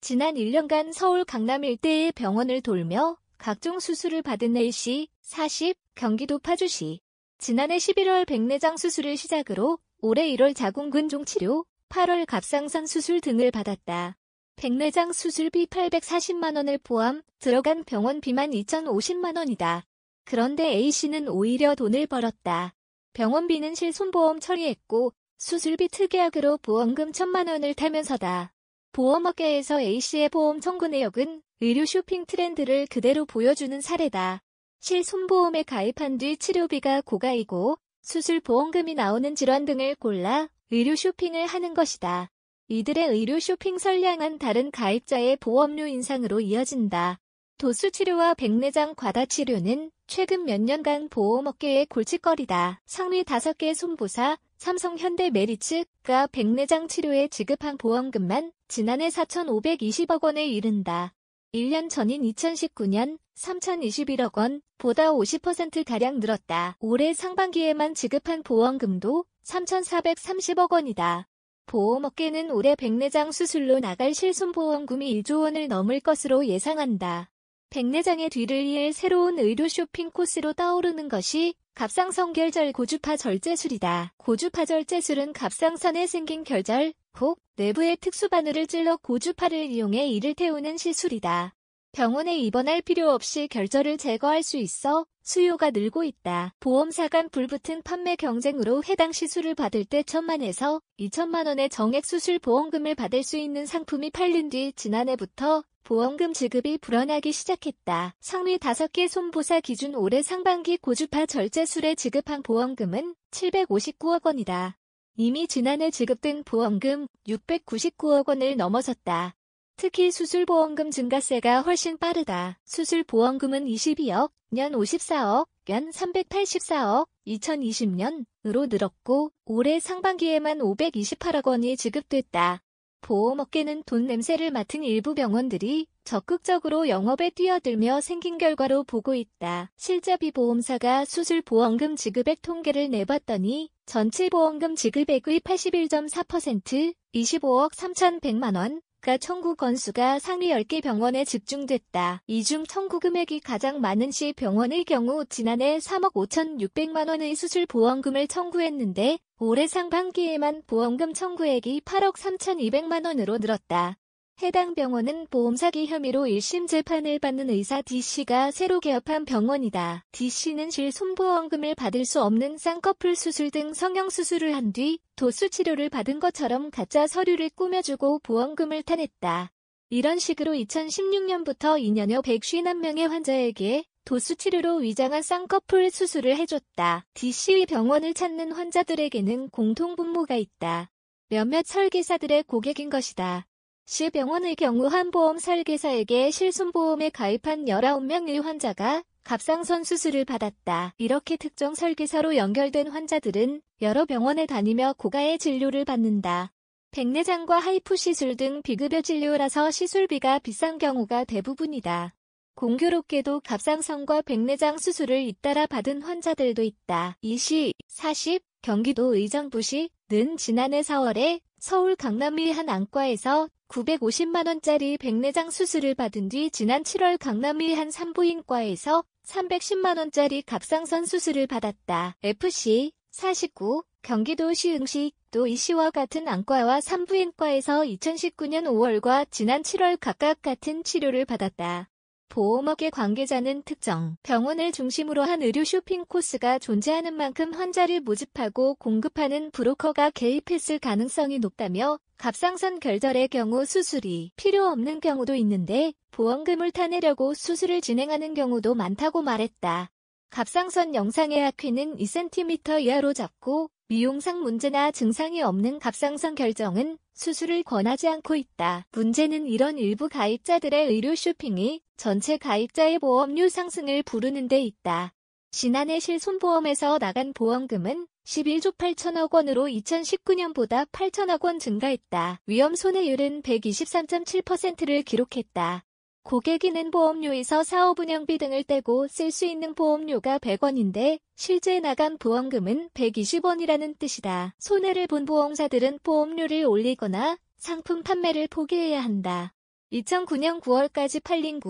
지난 1년간 서울 강남 일대의 병원을 돌며 각종 수술을 받은 A씨, 40, 경기도 파주시. 지난해 11월 백내장 수술을 시작으로 올해 1월 자궁근종 치료, 8월 갑상선 수술 등을 받았다. 백내장 수술비 840만 원을 포함 들어간 병원비만 2,050만 원이다. 그런데 A씨는 오히려 돈을 벌었다. 병원비는 실손보험 처리했고 수술비 특약으로 보험금 1,000만 원을 타면서다. 보험업계에서 A씨의 보험 청구 내역은 의료 쇼핑 트렌드를 그대로 보여주는 사례다. 실손보험에 가입한 뒤 치료비가 고가이고 수술 보험금이 나오는 질환 등을 골라 의료 쇼핑을 하는 것이다. 이들의 의료 쇼핑 선량한 다른 가입자의 보험료 인상으로 이어진다. 도수치료와 백내장 과다치료는 최근 몇 년간 보험업계의 골칫거리다. 상위 5개 손보사, 삼성, 현대, 메리츠가 백내장 치료에 지급한 보험금만 지난해 4,520억 원에 이른다. 1년 전인 2019년 3,021억 원, 보다 50%가량 늘었다. 올해 상반기에만 지급한 보험금도 3,430억 원이다. 보험업계는 올해 백내장 수술로 나갈 실손보험금이 1조 원을 넘을 것으로 예상한다. 백내장의 뒤를 이을 새로운 의료 쇼핑 코스로 떠오르는 것이 갑상선 결절 고주파 절제술이다. 고주파 절제술은 갑상선에 생긴 결절, 혹 내부의 특수 바늘을 찔러 고주파를 이용해 이를 태우는 시술이다. 병원에 입원할 필요 없이 결절을 제거할 수 있어 수요가 늘고 있다. 보험사 간 불붙은 판매 경쟁으로 해당 시술을 받을 때 1,000만에서 2,000만 원의 정액 수술 보험금을 받을 수 있는 상품이 팔린 뒤 지난해부터 보험금 지급이 불어나기 시작했다. 상위 5개 손보사 기준 올해 상반기 고주파 절제술에 지급한 보험금은 759억 원이다. 이미 지난해 지급된 보험금 699억 원을 넘어섰다. 특히 수술보험금 증가세가 훨씬 빠르다. 수술보험금은 22억, 년 54억, 연 384억, 2020년으로 늘었고 올해 상반기에만 528억 원이 지급됐다. 보험업계는 돈 냄새를 맡은 일부 병원들이 적극적으로 영업에 뛰어들며 생긴 결과로 보고 있다. 실자비보험사가 수술보험금 지급액 통계를 내봤더니 전체 보험금 지급액의 81.4%, 25억 3,100만 원, 청구 건수가 상위 10개 병원에 집중됐다. 이 중 청구 금액이 가장 많은 C병원의 경우 지난해 3억 5,600만 원의 수술 보험금을 청구했는데 올해 상반기에만 보험금 청구액이 8억 3,200만 원으로 늘었다. 해당 병원은 보험 사기 혐의로 1심 재판을 받는 의사 D씨가 새로 개업한 병원이다. D씨는 실손보험금을 받을 수 없는 쌍꺼풀 수술 등 성형수술을 한 뒤 도수치료를 받은 것처럼 가짜 서류를 꾸며주고 보험금을 타냈다. 이런 식으로 2016년부터 2년여 151명의 환자에게 도수치료로 위장한 쌍꺼풀 수술을 해줬다. D씨 병원을 찾는 환자들에게는 공통분모가 있다. 몇몇 설계사들의 고객인 것이다. C병원의 경우 한 보험 설계사에게 실손보험에 가입한 19명의 환자가 갑상선 수술을 받았다. 이렇게 특정 설계사로 연결된 환자들은 여러 병원에 다니며 고가의 진료를 받는다. 백내장과 하이프 시술 등 비급여 진료라서 시술비가 비싼 경우가 대부분이다. 공교롭게도 갑상선과 백내장 수술을 잇따라 받은 환자들도 있다. E씨, 40, 경기도 의정부시는 지난해 4월에 서울 강남의 한 안과에서 950만 원짜리 백내장 수술을 받은 뒤 지난 7월 강남의 한 산부인과에서 310만 원짜리 갑상선 수술을 받았다. FC 49 경기도 시흥시도 E씨와 같은 안과와 산부인과에서 2019년 5월과 지난 7월 각각 같은 치료를 받았다. 보험업계 관계자는 특정 병원을 중심으로 한 의료 쇼핑 코스가 존재하는 만큼 환자를 모집하고 공급하는 브로커가 개입했을 가능성이 높다며 갑상선 결절의 경우 수술이 필요 없는 경우도 있는데 보험금을 타내려고 수술을 진행하는 경우도 많다고 말했다. 갑상선 영상의 악휘는 2cm 이하로 잡고 미용상 문제나 증상이 없는 갑상선 결정은 수술을 권하지 않고 있다. 문제는 이런 일부 가입자들의 의료 쇼핑이 전체 가입자의 보험료 상승을 부르는 데 있다. 지난해 실손보험에서 나간 보험금은 11조 8천억 원으로 2019년보다 8천억 원 증가했다. 위험 손해율은 123.7%를 기록했다. 고객이 낸 보험료에서 사업 운영비 등을 떼고 쓸 수 있는 보험료가 100원인데 실제 나간 보험금은 120원이라는 뜻이다. 손해를 본 보험사들은 보험료를 올리거나 상품 판매를 포기해야 한다. 2009년 9월까지 팔린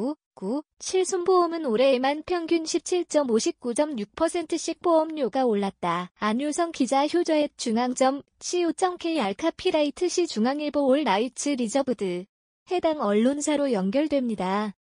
7 손보험은 올해에만 평균 17.59.6%씩 보험료가 올랐다. 안효성 기자 효저앱 중앙점.co.k 알카피라이트 시 중앙일보 올 나이츠 리저브드. 해당 언론사로 연결됩니다.